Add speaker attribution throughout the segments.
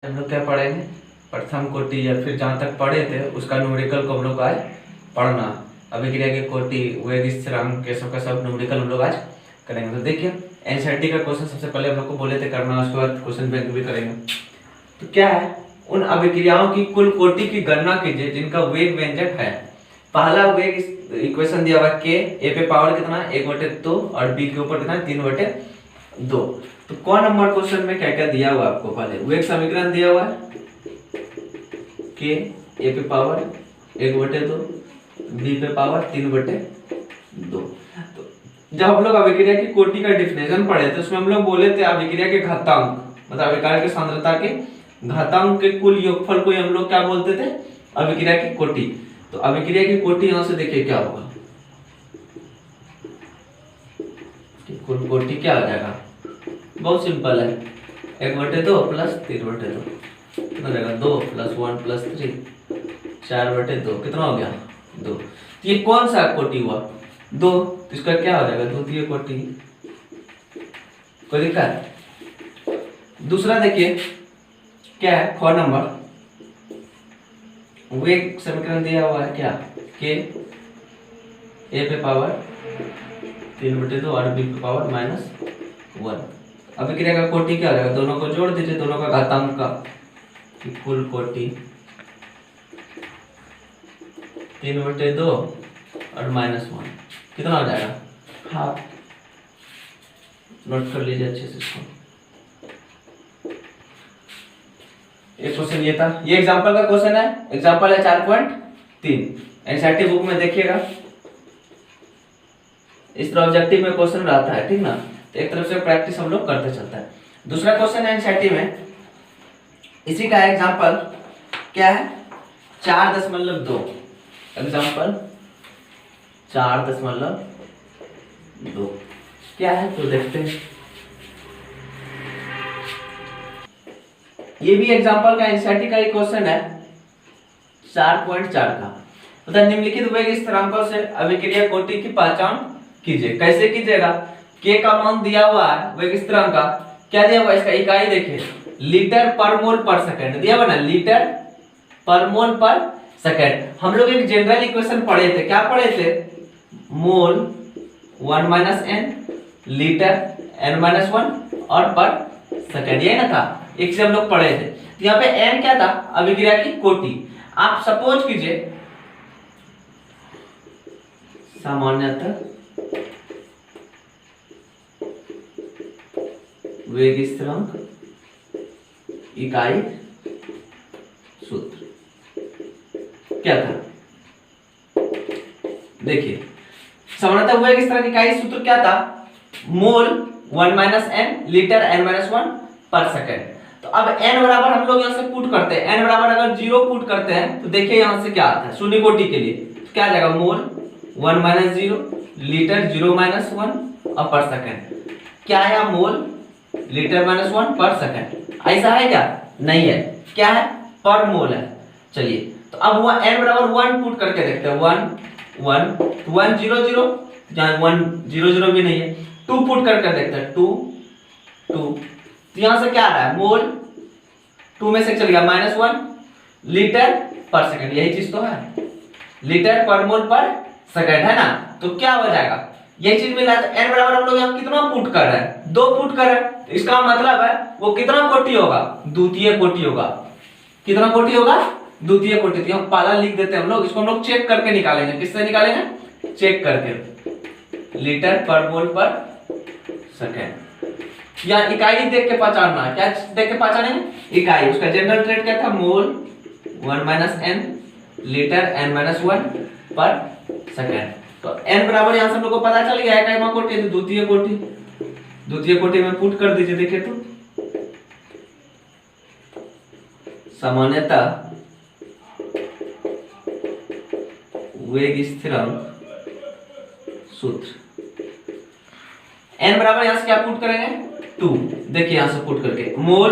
Speaker 1: हम लोग क्या पढ़ेंगे, प्रथम कोटि या फिर जहाँ तक पढ़े थे उसका न्यूमेरिकल को हम लोग आज पढ़ना। अभिक्रिया की कोटि, वेग, स्थिरांक, ये सब का सब न्यूमेरिकल हम लोग आज करेंगे। तो देखिए एनसीईआरटी का क्वेश्चन सबसे पहले हम लोग को बोले थे करना, उसके बाद क्वेश्चन बैंक भी करेंगे। तो क्या है, उन अभिक्रियाओं की कुल कोटि की गणना कीजिए जिनका वेग व्यंजक है। पहला वेग इक्वेशन दिया हुआ है के, ए पे पावर कितना है 1/2 और बी के ऊपर कितना है 3/2। तो कौन नंबर क्वेश्चन में क्या क्या दिया हुआ आपको, पहले वेग समीकरण दिया हुआ है के, ए पे पावर 1/2, बी पे पावर 3/2। तो जब हम लोग अभिक्रिया की कोटि का डिफिनेशन पढ़े थे उसमें हम लोग बोले थे अभिक्रिया के घातांक, मतलब अभिक्रिया की सांद्रता के घातांक के कुल योगफल को हम लोग क्या बोलते थे, अभिक्रिया की कोटि। तो अभिक्रिया की कोटि यहां से देखिए क्या होगा, कुल कोटि क्या हो जाएगा, बहुत सिंपल है, 1/2 प्लस 3/2 कितना रहेगा, 2 + 1 + 3 4/2 कितना हो गया 2। तो ये कौन सा कोटि हुआ 2, तो इसका क्या हो जाएगा द्वितीय कोटि। कोई दिक्कत। दूसरा देखिए क्या है, ख नंबर वेग समीकरण दिया हुआ है क्या, के, ए पे पावर 3/2 और बी पे पावर -1। अभिक्रिया का कोटि क्या हो जाएगा, दोनों को जोड़ दीजिए, दोनों का घातांक का कुल कोटि 3/2 और -1 कितना हो जाएगा हाफ। नोट कर लीजिए अच्छे से इसको। एक क्वेश्चन ये था, ये एग्जांपल का क्वेश्चन है, एग्जांपल है 4.3 एनसीईआरटी बुक में देखिएगा। इस तरह ऑब्जेक्टिव में क्वेश्चन रहता है, ठीक ना, तो एक तरफ से प्रैक्टिस हम लोग करते चलता है। दूसरा क्वेश्चन है एनसीईआरटी में, इसी का एग्जांपल क्या है 4.2, एग्जांपल 4.2 क्या है तो देखते हैं। ये भी एग्जांपल का एनसीईआरटी का एक क्वेश्चन है 4.4 का, मतलब निम्नलिखित वेग स्थिरांकों से अभिक्रिया कोटि की पहचान कीजिए। कैसे कीजिएगा, के का मान दिया हुआ है, वेग स्थिरांक का क्या दिया हुआ है, इसका इकाई देखिए लीटर पर मोल पर सेकंड दिया हुआ ना, लीटर पर मोल पर सेकंड। हम लोग एक जनरल इक्वेशन पढ़े थे, क्या पढ़े थे, मोल 1 - n, लीटर n-1 और पर सेकंड, ये ना था, एक से हम लोग पढ़े थे। तो यहाँ पे n क्या था, अभिक्रिया की कोटि। आप सपोज कीजिए सामान्यतः वेग स्थिरांक इकाई सूत्र क्या था, देखिए सामान्यतः वेग स्थिरांक इकाई सूत्र क्या था, मोल 1 - n, लीटर n-1 पर सेकंड। तो अब n बराबर हम लोग यहाँ से पुट करते हैं, n बराबर अगर 0 पुट करते हैं तो देखिए यहाँ से क्या आता है, शून्य कोटि के लिए तो क्या आ जाएगा, मोल 1 - 0, लीटर 0 - 1 और पर सेकंड क्या आया, मोल लीटर -1 पर सेकंड। ऐसा है क्या, नहीं है, क्या है पर मोल है। चलिए तो अब वो n बराबर 1 पुट करके देखते हैं, 1 1 1 0 0, जहां 1 0 0 भी नहीं है, 2 पुट करके देखते हैं, 2 2, तो यहां से क्या आ रहा है, मोल 2 में से चल गया -1, लीटर पर सेकंड, यही चीज तो है, लीटर पर मोल पर सेकंड है ना। तो क्या हो जाएगा, यही चीज मिला, तो n बराबर हम लोग यहाँ कितना पुट कर रहे हैं, 2 पुट कर रहे हैं, तो इसका मतलब है वो कितना कोटि होगा, द्वितीय कोटि होगा। कितना कोटि होगा, द्वितीय कोटि। तो हम पहला लिख देते हैं हम लोग, इसको हम लोग चेक करके निकालेंगे, किससे निकालेंगे, चेक करके, लीटर पर मोल पर सेकंड। या इकाई देख के पहचानना है, क्या देख के पहचानेंगे, इकाई। उसका जनरल ट्रेड क्या था, मोल 1 - n, लीटर n-1 पर सेकंड। तो n बराबर यहां से हम लोग को पता चल गया है, इकाई कोटि तो द्वितीय कोटि, द्वितीय कोटि में पुट कर दीजिए। देखिए तो सामान्यतः वेग स्थिरांक सूत्र, n बराबर यहां से क्या पुट करेंगे 2, देखिए यहां से पुट करके मोल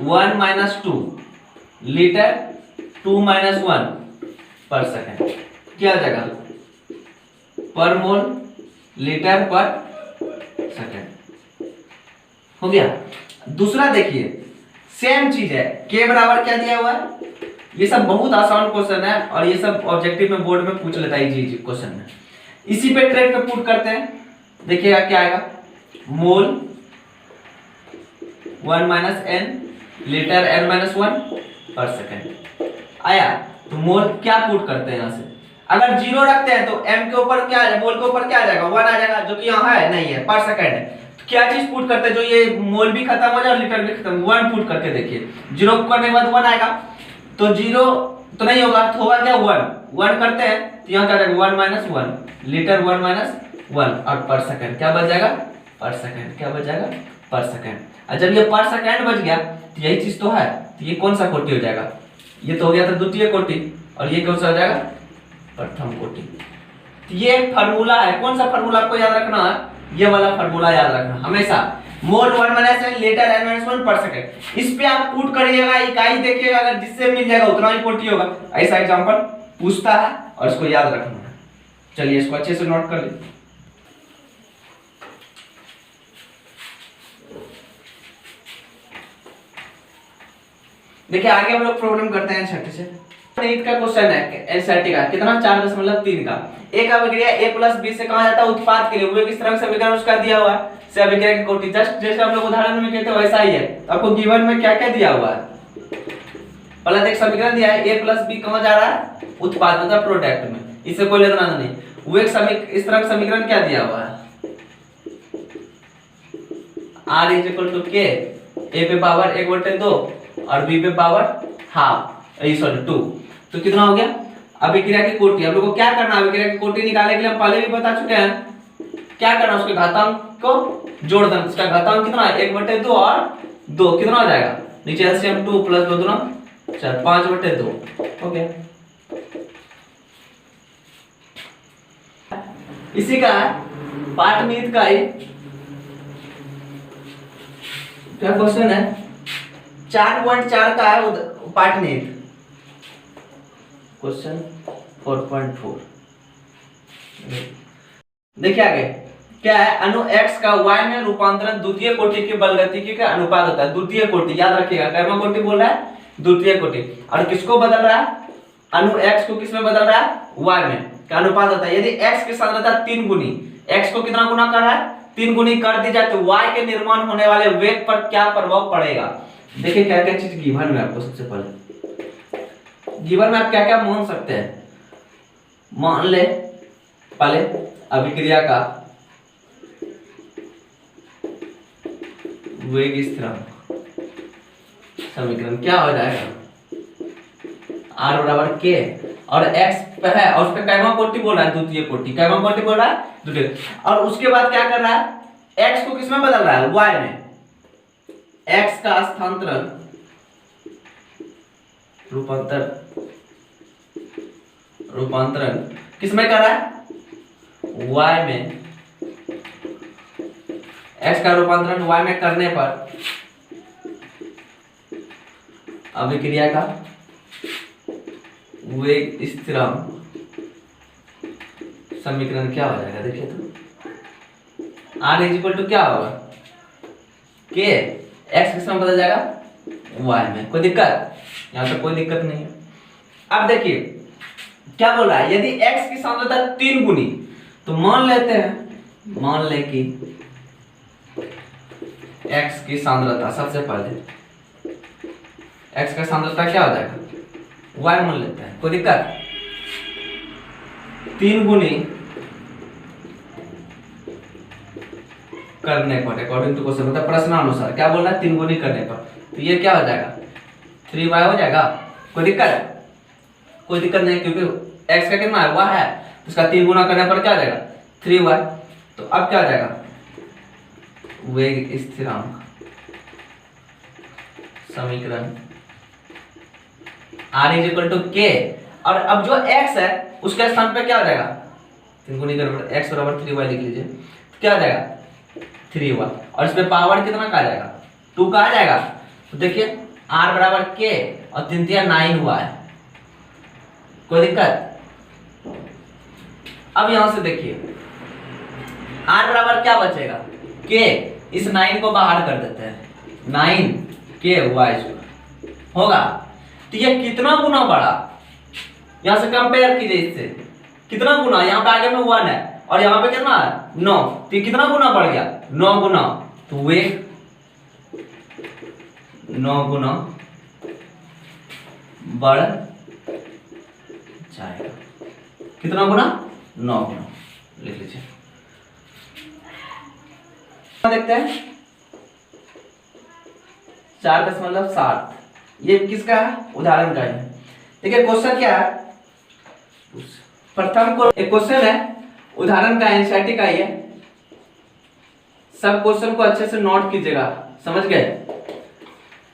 Speaker 1: 1 - 2, लीटर 2 - 1 पर सेकंड, क्या आ जाएगा पर मोल लीटर पर सेकंड, हो गया। दूसरा देखिए सेम चीज है, k बराबर क्या दिया हुआ है, ये सब बहुत आसान क्वेश्चन है और ये सब ऑब्जेक्टिव में बोर्ड में पूछ लेता है इजी क्वेश्चन में। इसी पे ट्रेड पे पुट करते हैं, देखिएगा क्या आएगा, mole 1 minus N litre n minus 1 per second आया। तो मोल क्या पुट करते हैं यहाँ से, अगर जीरो रखते हैं तो m के ऊपर क्या है, मोल के ऊपर क्या आ जाएगा 1 आ जाएगा, जो कि यहाँ है नहीं है, पर सेकेंड है। तो क्या चीज पुट करते हैं जो ये मोल भी खत्म हो जाए और लीटर भी खत्म, 1 पुट करके देखिए, जीरो करने के बाद 1 आएगा, तो जीरो तो नहीं होगा, तो होगा क्या 1 करते हैं तो यहाँ क्या जाएगा 1 माइनस 1 लीटर 1 माइनस 1 और पर सेकेंड क्या बच जाएगा, पर सेकेंड क्या बच जाएगा, पर सेकेंड। और जब ये पर सेकेंड बच गया तो यही चीज तो है, तो ये कौन सा कोटि हो जाएगा, ये तो हो गया था द्वितीय कोटि और ये कौन सा हो जाएगा, प्रथम कोटि। तो ये एक फार्मूला है, कौन सा फार्मूला आपको याद रखना है, ये वाला फार्मूला याद रखना हमेशा, mole 1 minus N litre n minus 1 per second. इस पे आप पुट करिएगा, इकाई देखिएगा, अगर जिससे मिल जाएगा उतना ही कोटि होगा। ऐसा एग्जांपल पूछता है और इसको याद रखना है। चलिए इसको अच्छे से नोट कर लीजिए। देखिए आगे हम लोग प्रॉब्लम करते हैं छठे से। गणित का क्वेश्चन है एनसीईआरटी का, कितना 4.3 का। ए का अभिक्रिया a प्लस b से कहा जाता है उत्पाद के लिए, वो किस तरह से समीकरण उसका दिया हुआ है, से अभिक्रिया की कोटि, जस्ट जैसे हम लोग उदाहरण में कहते हैं वैसा ही है। तो आपको गिवन में क्या क्या दिया हुआ है, पहला एक समीकरण दिया है a प्लस b कहां जा रहा है, उत्पाद मतलब प्रोडक्ट में, इससे कोई लेना नहीं। वो एक इस तरह का समीकरण क्या दिया हुआ है, r is equal to k, a पे पावर 1/2 और b पे पावर हाफ, सॉरी 2, तो कितना हो गया अभिक्रिया की कोटि। हम लोग को क्या करना है, अभिक्रिया की कोटि निकालने के लिए हम पहले भी बता चुके हैं, क्या करना, उसके घातांक को जोड़ देना। इसका घातांक कितना है 1/2 और 2 कितना हो जाएगा, नीचे एलसीएम 2 प्लस 2 दूना 4, 5/2 हो गया। इसी का पाठनीति का क्या क्वेश्चन है, 4.4 का है पाठनीति, क्वेश्चन 4.4। देखिए आगे क्या है, अणु x का y में रूपांतरण द्वितीय कोटि की बलगतिकी का अनुपात होता है। द्वितीय कोटि याद रखिएगा, कैमा कोटि बोल रहा है, द्वितीय कोटि। और किसको बदल रहा है, अणु x को किस में बदल रहा है, y में का अनुपात होता है। यदि x की सांद्रता 3 गुनी, x को कितना गुना कर रहा है, 3 गुनी कर दी जाए तो y के निर्माण होने वाले वेग पर क्या प्रभाव पड़ेगा। देखिए क्या क्या चीज गिवन में आपको, सबसे पहले गिवन में आप क्या क्या मान सकते हैं, मान ले पहले अभिक्रिया का वेग स्थिरांक समीकरण क्या हो जाएगा, r बराबर k और x पे है और उस पे कैमा कोटि बोल रहा है, द्वितीय कोटि, कैमा कोटि बोल रहा है द्वितीय। और उसके बाद क्या कर रहा है, x को किस में बदल रहा है, y में, x का स्थानांतरण रूपांतरण किस में कर रहा है, y में, x का रूपांतरण y में करने पर अभिक्रिया का वेग स्थिरांक समीकरण क्या हो जाएगा। देखिए तो r इज इक्वल टू क्या होगा, k, x किस में बदल जाएगा, y में। कोई दिक्कत, यहाँ पे कोई दिक्कत नहीं है। अब देखिए क्या बोल रहा है, यदि x की सांद्रता 3 गुनी, तो मान लेते हैं, मान ले कि x की सांद्रता, सबसे पहले x का सांद्रता क्या हो जाएगा, y मान लेते हैं, कोई दिक्कत, 3 गुनी करने पर, अकॉर्डिंग टू क्वेश्चन, मतलब प्रश्नानुसार क्या बोल रहा है, 3 गुनी करने पर, तो ये क्या हो जाएगा 3y हो जाएगा। कोई दिक्कत, कोई दिक्कत नहीं, क्योंकि x का कितना है, y है, उसका 3 गुना करने पर क्या हो जाएगा 3y। तो अब क्या हो जाएगा, वेग स्थिरांक समीकरण r is equal to k, और अब जो x है उसके स्थान पे क्या हो जाएगा, 3 गुनी करने पर x बराबर 3y लिख लीजिए, तो क्या हो जाएगा 3y, और इसमें पावर कितना का आ जाएगा, 2 का आ जाएगा। तो देखिए r बराबर k और 3 3 9 हुआ है, कोई दिक्कत। अब यहां से देखिए r बराबर क्या बचेगा, k, इस 9 को बाहर कर देते हैं, 9k² होगा। तो ये कितना गुना बढ़ा, यहां से कंपेयर कीजिए इससे, कितना गुना, यहाँ पे आगे में 1 है और यहाँ पे कितना है 9, तो ये कितना गुना बढ़ गया 9 गुना। तो वे 9 गुना बढ़ जाएगा, कितना गुना 9 गुना, लिख लीजिए। देखते हैं 4.7, ये किसका है, उदाहरण का है। देखिए क्वेश्चन क्या है, प्रथम को एक क्वेश्चन है उदाहरण का, एनसीईआरटी का ही है। सब क्वेश्चन को अच्छे से नोट कीजिएगा, समझ गए,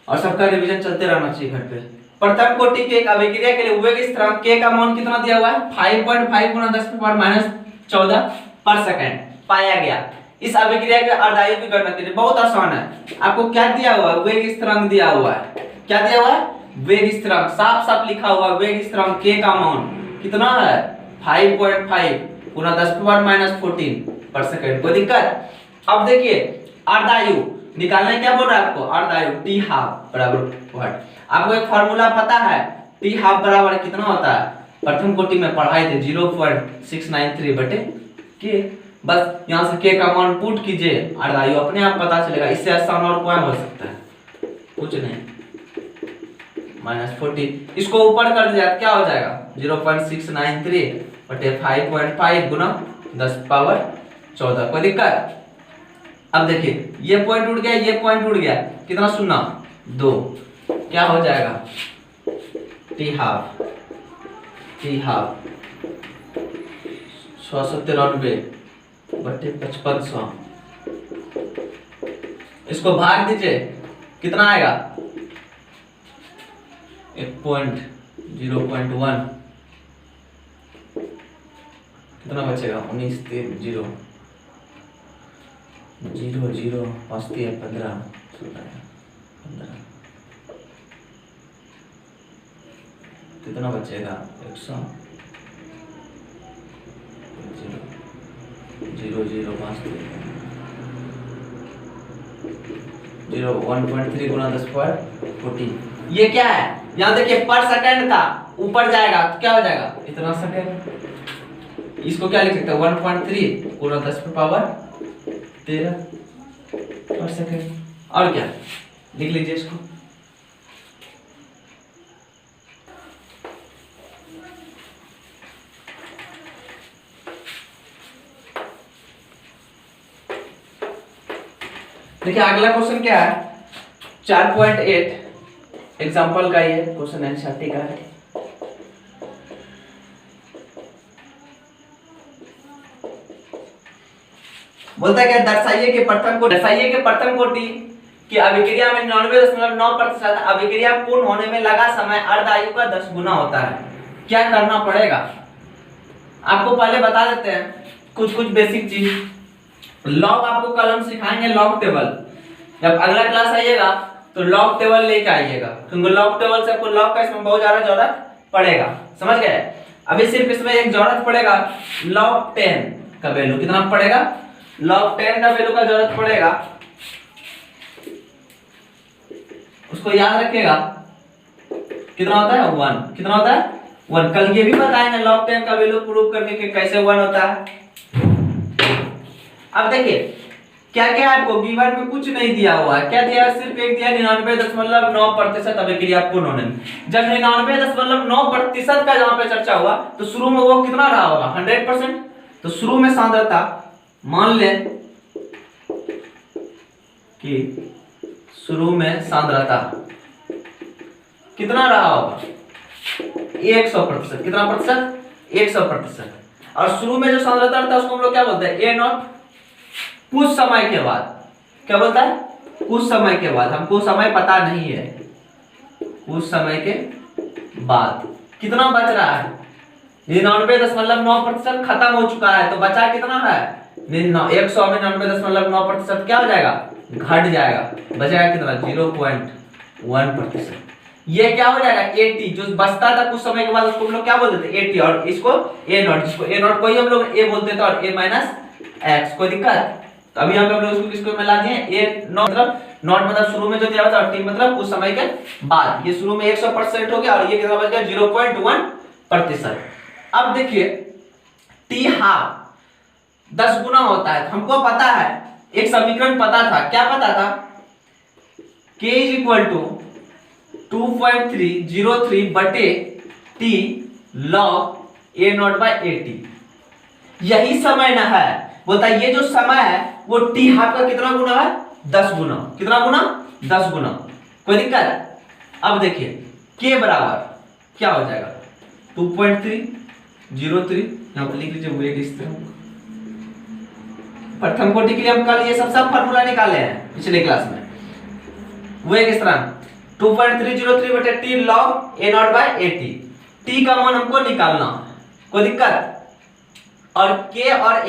Speaker 1: और सबका रिवीजन चलते रहना चाहिए घर पे। प्रथम कोटि के एक अभिक्रिया के लिए वेग स्थिरांक k का मान कितना दिया हुआ है, 5.5 गुना 10⁻14 पर सेकंड पाया गया। इस अभिक्रिया के अर्धायु की गणना कीजिए। बहुत आसान है, आपको क्या दिया हुआ है, वेग स्थिरांक दिया हुआ है। क्या दिया हुआ है, वेग स्थिरांक, साफ साफ लिखा हुआ है। वेग स्थिरांक k का मान कितना है 5.5 गुना 10⁻14 पर सेकंड। कोई दिक्कत। अब देखिए अर्धायु निकालना, क्या बोल रहा है आपको, अर्धायु t हाफ बराबर व्हाट। आपको एक फार्मूला पता है, t हाफ बराबर कितना होता है, प्रथम कोटि में पढ़ाए थे 0.693/k। बस यहाँ से k का मान पुट कीजिए, अर्धायु अपने आप पता चलेगा। इससे आसान और क्या हो सकता है, कुछ नहीं, -14। इसको ऊपर कर दिया तो क्या हो जाएगा 0.693/5.5 गुना 10⁻14। कोई दिक्कत। अब देखिए ये पॉइंट उड़ गया, ये पॉइंट उड़ गया, कितना शून्य 2, क्या हो जाएगा t हाफ 693/5500। इसको भाग दीजिए, कितना आएगा 1.0.1, कितना बचेगा 19 3 0 0 0 5 3 15 कितना बचेगा 100 0 0 5 0 1.3 गुना 10⁻14। ये क्या है, यहाँ देखिए पर सेकंड था, ऊपर जाएगा तो क्या हो जाएगा इतना सेकंड। इसको क्या लिख सकते हैं 1.3 गुना 10⁻13 पर सेकंड। और क्या लिख लीजिए इसको। देखिए अगला क्वेश्चन क्या है, 4.8 एग्जाम्पल का ये क्वेश्चन एनसीईआरटी का है। बोलता है क्या, दर्शाइए कि प्रथम कोटि की अभिक्रिया में 99.9% अभिक्रिया पूर्ण होने में लगा समय अर्धायु का 10 गुना होता है। क्या करना पड़ेगा, आपको पहले बता देते हैं कुछ बेसिक चीज। लॉग आपको कलम सिखाएंगे, लॉग टेबल। जब अगला क्लास आइएगा तो लॉग टेबल लेके आइएगा, क्योंकि लॉग टेबल से आपको लॉग का इसमें बहुत ज्यादा जरूरत पड़ेगा, समझ गए। अभी सिर्फ इसमें एक जरूरत पड़ेगा, लॉग 10 का वैल्यू कितना पड़ेगा, लॉग 10 का वैल्यू का जरूरत पड़ेगा, उसको याद रखिएगा। कितना होता है 1, कितना होता है 1। कल ये भी बताएंगे लॉग 10 का वैल्यू प्रूव करके कि कैसे 1 होता है। अब देखिए क्या क्या आपको गिवन में कुछ नहीं दिया हुआ है, क्या दिया है, सिर्फ एक दिया 99.9% अभिक्रिया पूर्ण होने में। जब 99.9% का जहां पे चर्चा हुआ तो शुरू में वो कितना रहा होगा 100%। तो शुरू में सांद्रता मान ले कि शुरू में सांद्रता कितना रहा होगा 100%। कितना प्रतिशत 100%। और शुरू में जो सांद्रता रहता है उसको हम लोग क्या बोलते हैं A0। कुछ समय के बाद क्या बोलता है, कुछ समय के बाद, हमको समय पता नहीं है, कुछ समय के बाद कितना बच रहा है 99.9% खत्म हो चुका है। तो बचा कितना है 100 में 99.9% क्या हो जाएगा, घट जाएगा, बचेगा कितना 0.1%। ये क्या हो जाएगा 80, जो बचता था कुछ समय के बाद उसको हम लोग क्या बोलते थे 80, और इसको A0, जिसको A0 को ही हम लोग A बोलते थे और A - X। कोई दिक्कत। तो अभी यहाँ पे हम लोग उसको किसको मिला दिए A0, मतलब नॉट मतलब शुरू में जो दिया था और टी मतलब कुछ समय के बाद। ये शुरू में 100% हो गया और ये कितना बच गया 0.1%। अब देखिए टी हाफ 10 गुना होता है। हमको पता है, एक समीकरण पता था, क्या पता था, k इज इक्वल टू 2.303 बटे T log A naught by A T. यही समय ना है, बोलता है ये जो समय है वो टी हाफ का कितना गुना है, 10 गुना। कितना गुना, 10 गुना। कोई दिक्कत? अब देखिए k बराबर क्या हो जाएगा 2.303, यहां पर लिख लीजिए वेग इस तरह। प्रथम कोटि के लिए हम कल ये सब फार्मूला निकाले हैं पिछले क्लास में। वेग इस तरह 2.303 बटे T log A naught by A T. T का मान हमको निकालना है, कोई दिक्कत? और k और a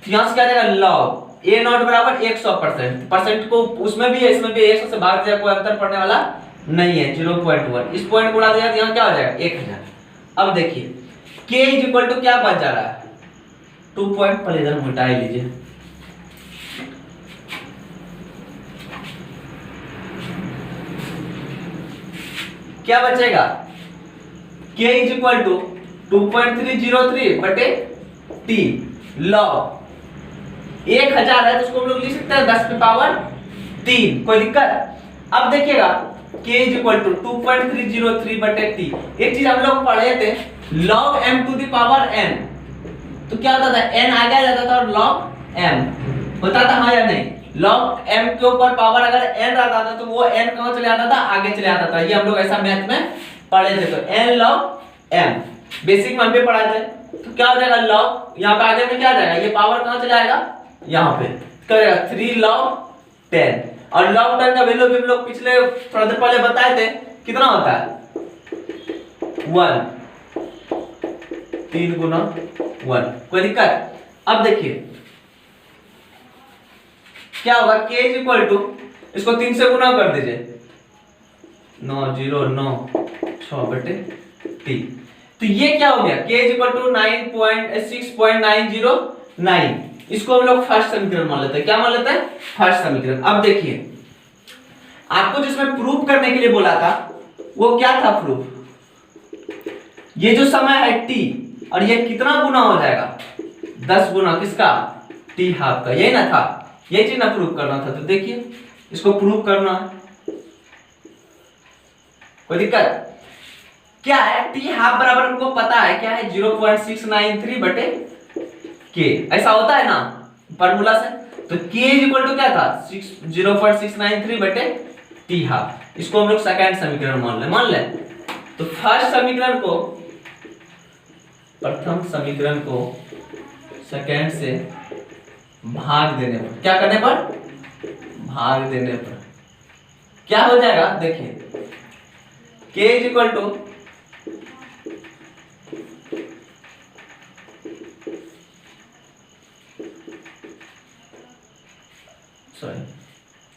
Speaker 1: यहां से क्या जाएगा लॉग ए नॉट बराबर 100%। परसेंट को उसमें भी है इसमें भी 100 से भाग दिया, कोई अंतर पड़ने वाला नहीं है, 0.1। इस पॉइंट गुणा दिया यहां क्या हो जाएगा 1000। अब देखिए k इज इक्वल टू क्या बच जा रहा है 2 पॉइंट, पहले इधर मिटा ही लीजिए। क्या बचेगा k इज इक्वल टू 2.303 बटे t लॉग 1000 है तो उसको हम लोग लिख सकते हैं 10 की पावर 3। कोई दिक्कत? अब देखिएगा k इज इक्वल टू 2.303 बटे t। एक चीज हम लोग पढ़े थे log m to the power n, तो क्या होता था n आगे जाता था और log m होता था, हाँ या नहीं? log m के ऊपर पावर अगर n रहता था तो वो n कहां चले आता था, आगे चले आता था। ये हम लोग ऐसा मैथ में पढ़े थे। तो n log m बेसिक में हम भी पढ़ा थे। तो क्या हो जाएगा log, यहाँ पे आगे में क्या जाएगा, ये पावर कहां चले आएगा, यहाँ पे करेगा 3 log 10। और log 10 का वैल्यू भी हम लोग पिछले थोड़ा देर पहले बताए थे, कितना होता है 1, 3 गुना 1। कोई दिक्कत? अब देखिए क्या होगा k इज इक्वल टू, इसको 3 से गुना कर दीजिए 909 बटे t। तो ये क्या हो गया k इज इक्वल टू 6.909। इसको हम लोग फर्स्ट समीकरण मान लेते हैं। क्या मान लेते हैं? फर्स्ट समीकरण। अब देखिए आपको जिसमें प्रूफ करने के लिए बोला था वो क्या था प्रूफ, ये जो समय है t और ये कितना गुना हो जाएगा 10 गुना किसका, t हाफ का, यही ना था, ये चीज ना प्रूफ करना था। तो देखिए इसको प्रूफ करना है, कोई दिक्कत? क्या है t हाफ बराबर हमको पता है क्या है 0.693 बटे k, ऐसा होता है ना फार्मूला से। तो k इज इक्वल टू क्या था 0.693 बटे t हाफ। इसको हम लोग सेकंड समीकरण मान ले। तो फर्स्ट समीकरण को, प्रथम समीकरण को सेकंड से भाग देने पर, क्या करने पर, भाग देने पर क्या हो जाएगा, देखिए k इज इक्वल टू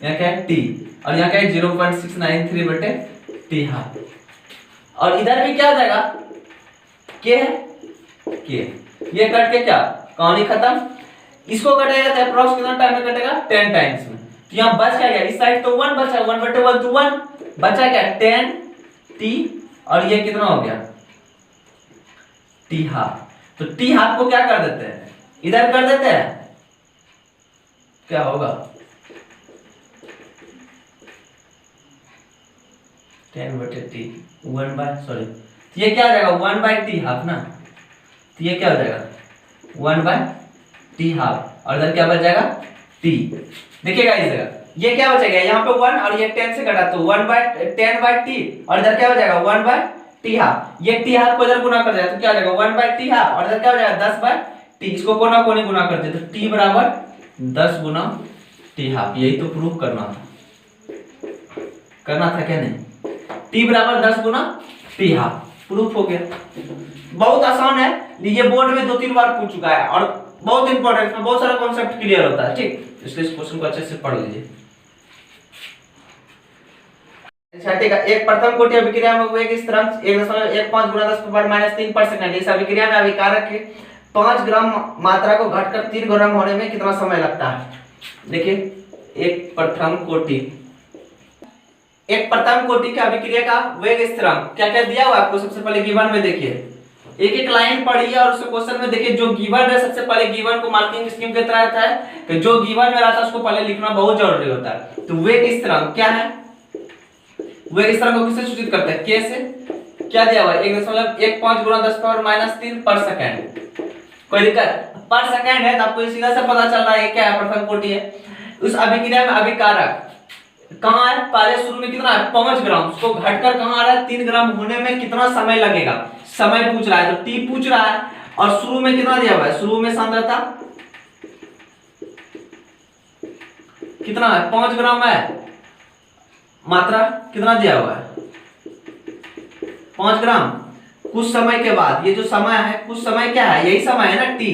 Speaker 1: यहाँ क्या है t और यहाँ क्या है 0.693 बटे t हाफ। और इधर भी क्या आ जाएगा k है, k ये कट के क्या कहानी खत्म। इसको कटेगा तो अप्रॉक्स कितना टाइम में कटेगा 10 टाइम्स में। तो यहाँ बच क्या गया, इस साइड तो 1 बचा, 1 बटे 1 तो 1 बचा, क्या 10 t और ये कितना हो गया t हाफ। तो t हाफ को क्या कर देते हैं, इधर कर देते हैं, क्या होगा 10 बटे t 1 बाय, सॉरी ये क्या हो जाएगा 1 बाय t हाफ ना। तो ये क्या हो जाएगा 1 बाय t हाफ और इधर क्या बच जाएगा t। देखिएगा इस जगह ये क्या बचेगा, यहाँ पे 1 और ये 10 से घटा तो 1 बाय 10 बाय t और इधर क्या हो जाएगा 1 बाय t हाफ। ये t हाफ को इधर गुना कर दिया तो क्या हो जाएगा 1 बाय t हाफ और इधर क्या हो जाएगा 10 बाय t। इसको कोना कोनी गुना कर दे तो t बराबर 10 गुना t हाफ। यही तो प्रूफ करना था क्या नहीं, t बराबर 10 गुना t हाफ, प्रूफ हो गया। बहुत आसान है, ये बोर्ड में 2-3 बार पूछ चुका है और बहुत इंपॉर्टेंट है, बहुत सारा कॉन्सेप्ट क्लियर होता है, ठीक। इसलिए इस क्वेश्चन को अच्छे से पढ़ लीजिए। छठी का एक प्रथम कोटि अभिक्रिया में वेग स्थिरांक 1.15 गुणा 10⁻³ पर सेकंड। इस अभिक्रिया में अभिकारक के 5 ग्राम मात्रा को घटकर 3 ग्राम होने में कितना समय लगता है। देखिए एक प्रथम कोटि एक प्रथम कोटि का अभिक्रिया का वेग स्थिरांक क्या क्या दिया हुआ आपको सबसे पहले गिवन में देखिए, एक एक लाइन पढ़िए और उस क्वेश्चन में देखिए जो गिवन है सबसे पहले गिवन को मार्किंग स्कीम के तरह रहता है कि जो गिवन में रहता है उसको पहले लिखना बहुत जरूरी होता है। तो वेग स्थिरांक क्या है, वेग स्थिरांक को किससे सूचित करते हैं, के से। क्या दिया हुआ है 1.15 गुणा 10⁻³ पर सेकंड। कोई दिक्कत, पर सेकंड है तो आपको सीधा से पता चल रहा है क्या है, प्रथम कोटि है। उस अभिक्रिया में अभिकारक कहाँ है, पहले शुरू में कितना है 5 ग्राम, उसको घटकर कहाँ आ रहा है 3 ग्राम होने में कितना समय लगेगा, समय पूछ रहा है तो टी पूछ रहा है। और शुरू में कितना दिया हुआ है, शुरू में सांद्रता कितना है 5 ग्राम है, मात्रा कितना दिया हुआ है 5 ग्राम। कुछ समय के बाद, ये जो समय है कुछ समय क्या है, यही समय है ना टी,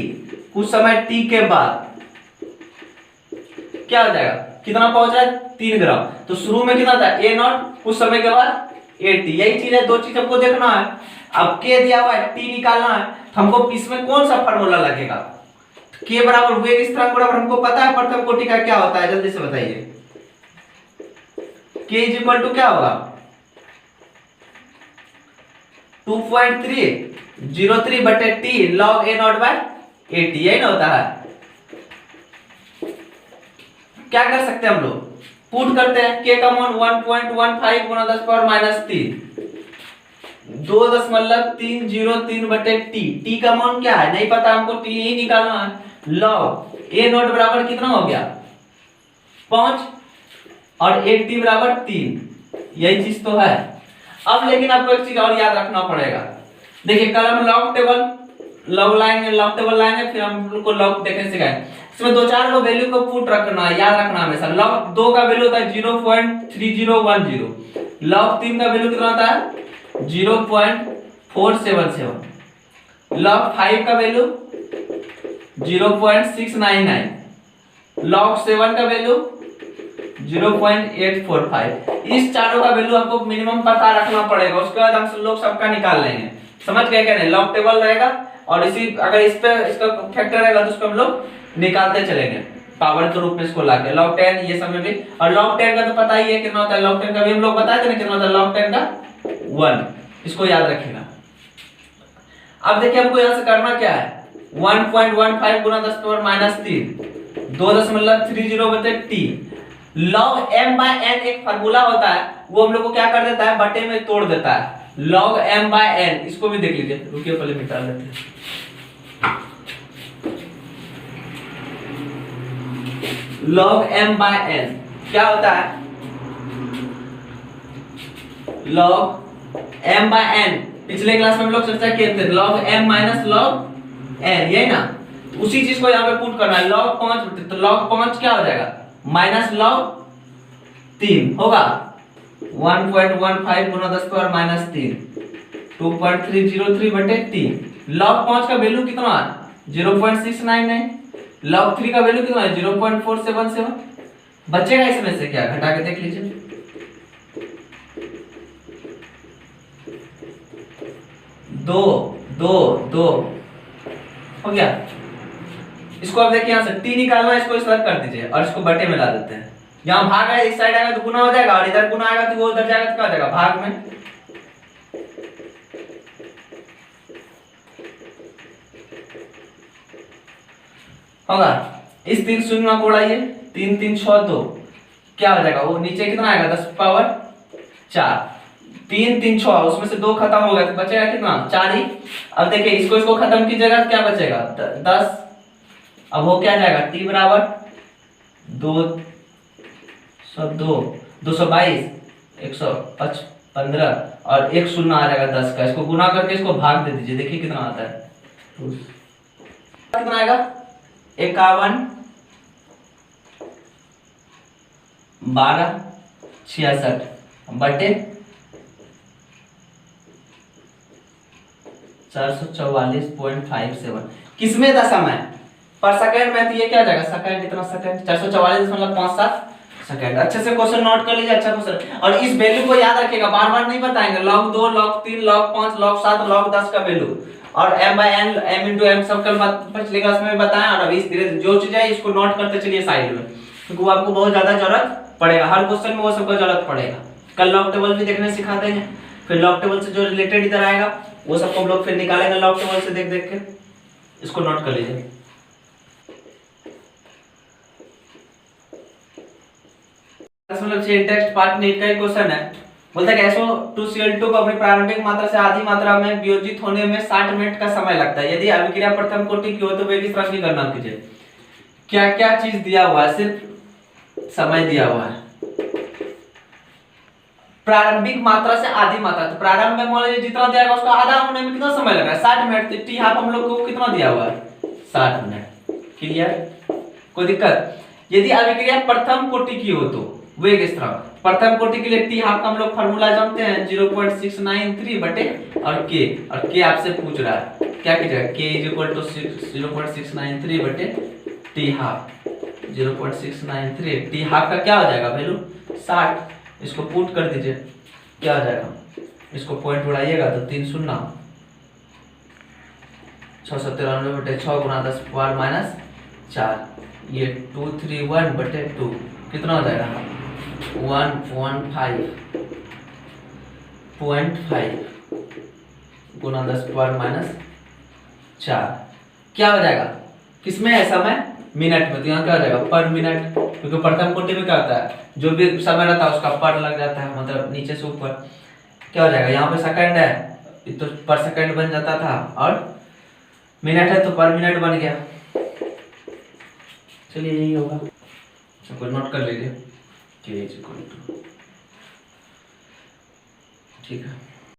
Speaker 1: कुछ समय टी के बाद क्या हो जाएगा, कितना पहुंच रहा है 3 ग्राम। तो शुरू में कितना था A0, कुछ समय के बाद AT, यही चीज है, दो चीज हमको देखना है। अब K दिया हुआ है, T निकालना है, तो हमको इसमें कौन सा फार्मूला लगेगा, K बराबर वेग स्थिरांक बराबर हमको पता है प्रथम कोटि का क्या होता है, जल्दी से बताइए। K इज इक्वल टू क्या होगा 2.303 बटे T log A0/AT, यही ना होता है। क्या कर सकते हैं हम लोग, पुट करते हैं, K का मान 1.15 गुणा 10⁻³ 2.303 बटे T का मान क्या है नहीं पता हमको, T ही निकालना है। log A0 बराबर कितना हो गया 5 और AT बराबर 3, यही चीज तो है। अब लेकिन आपको एक चीज और याद रखना पड़ेगा, देखिए कल हम लॉग टेबल लॉग टेबल लाएंगे, फिर हम लोग को लॉग देखने सिखाएंगे। इसमें दो चार लो वैल्यू को पुट रखना है, याद रखना हमेशा। लॉग 2 का वैल्यू होता है 0.3010, लॉग 3 का वैल्यू कितना होता है 0.477, लॉग 5 का वैल्यू 0.699, लॉग 7 का वैल्यू 0.845। इस चारों का वैल्यू आपको मिनिमम पता रखना पड़ेगा, उसके बाद हम लोग सबका निकाल लेंगे। समझ गए क्या नहीं, लॉग टेबल रहेगा और इसी अगर इस पे इसका फैक्टर रहेगा तो उसको हम लोग निकालते चलेंगे पावर के रूप में इसको लाके। log 10 ये सब में भी, और log 10 का तो पता ही है कितना होता है, log 10 का भी हम लोग बताए थे ना कितना होता है, log 10 का 1, इसको याद रखिएगा। अब देखिए हमको यहां से करना क्या है, 1.15 गुणा 10⁻³ 2.30 बटे T log m/n एक फार्मूला होता है, वो हम लोग को क्या कर देता है बटे में तोड़ देता है, log m/n। इसको भी देख लीजिए, रुकिए पहले मिटा लेते हैं। log m/n क्या होता है, log m/n पिछले क्लास में हम लोग चर्चा किए थे, log m minus log n, यही ना। उसी चीज को यहाँ पे पुट करना है, log 5 तो log 5 क्या हो जाएगा माइनस log 3 होगा 1.15 गुणा 10⁻³ 2.303 बटे T। log 5 का वैल्यू कितना है 0.699, log 3 का वैल्यू कितना है 0.477। बचेगा इसमें से क्या, घटा के देख लीजिए, दो दो दो हो गया। इसको अब देखिए यहाँ से T निकालना है, इसको इस तरह कर दीजिए और इसको बटे में ला देते हैं। यहाँ भाग है, इस साइड आएगा तो गुना हो जाएगा और इधर गुना आएगा तो वो उधर जाएगा तो क्या हो जाएगा भाग में। होगा इस 3 शून्य को उड़ाइए, 3 3 6 2 क्या हो जाएगा, वो नीचे कितना आएगा 10 पावर 4, 3 3 6 उसमें से 2 खत्म हो गया तो बचेगा कितना 4 ही। अब देखिए इसको खत्म कीजिएगा क्या बचेगा 10। अब वो क्या जाएगा T बराबर 202 222 115 और एक शून्य आ जाएगा 10 का, इसको गुना करके इसको भाग दे दीजिए, देखिए कितना आता है, कितना आएगा 51 12 66 बटे 444.57। किसमें दशम है पर सेकंड में, तो ये क्या जाएगा सेकंड, कितना सेकंड 444.57 सेकंड। अच्छे से क्वेश्चन नोट कर लीजिए, अच्छा क्वेश्चन। और इस वैल्यू को याद रखिएगा, बार बार नहीं बताएंगे, log 2 log 3 log 5 log 7 log 10 का वैल्यू और m/n m सब कल पिछले क्लास में बताएं। और अभी धीरे जो चीज है इसको नोट करते चलिए साइड में, क्योंकि वो आपको बहुत ज्यादा जरूरत पड़ेगा, हर क्वेश्चन में वो सबका जरूरत पड़ेगा। कल लॉग टेबल भी देखने सिखाते हैं, फिर लॉग टेबल से जो रिलेटेड इधर आएगा वो सबको हम लोग फिर निकालेंगे लॉग टेबल से देख देख के। इसको नोट कर लीजिए। मतलब टेक्स्ट पार्ट नीट का ही क्वेश्चन है। बोलता है SO2Cl2 को अपनी प्रारंभिक मात्रा से आधी मात्रा में वियोजित होने में 60 मिनट का समय लगता है। यदि अभिक्रिया प्रथम कोटि की हो तो वेग स्थिरांक की गणना कीजिए। क्या क्या चीज दिया हुआ है, सिर्फ समय दिया हुआ है। प्रारंभिक मात्रा से आधी मात्रा, तो प्रारंभ में मान लीजिए जितना दिया उसका आधा होने में कितना समय लग रहा है, 60 मिनट। तो टी हाफ हम लोग को कितना दिया हुआ है, 60 मिनट। क्लियर, कोई दिक्कत? यदि अभिक्रिया प्रथम कोटि की हो तो वेग स्थिरांक प्रथम कोटि के लिए टी हाफ का हम लोग फार्मूला जानते हैं 0.693 बटे और के आपसे पूछ रहा है क्या कीजिएगा, k 0.693 बटे टी हाफ 0.693। टी हाफ का क्या हो जाएगा वैल्यू 60। इसको पुट कर दीजिए, क्या हो जाएगा, इसको पॉइंट उड़ाइएगा तो 3 शून्य 693 बटे 6 गुना 10 पावर माइनस 4, ये 231 बटे 2 कितना हो जाएगा 115.5 गुना 10 पावर माइनस 4। क्या हो जाएगा, किसमें है समय, मिनट में। तो यहाँ क्या हो जाएगा पर मिनट, क्योंकि प्रथम कोटि में क्या होता है जो भी समय रहता है उसका पर लग जाता है, मतलब नीचे से ऊपर। क्या हो जाएगा, यहाँ पे सेकंड है तो पर सेकंड बन जाता था, और मिनट है तो पर मिनट बन गया। चलिए यही होगा, सबको नोट कर लीजिए। ठीक है।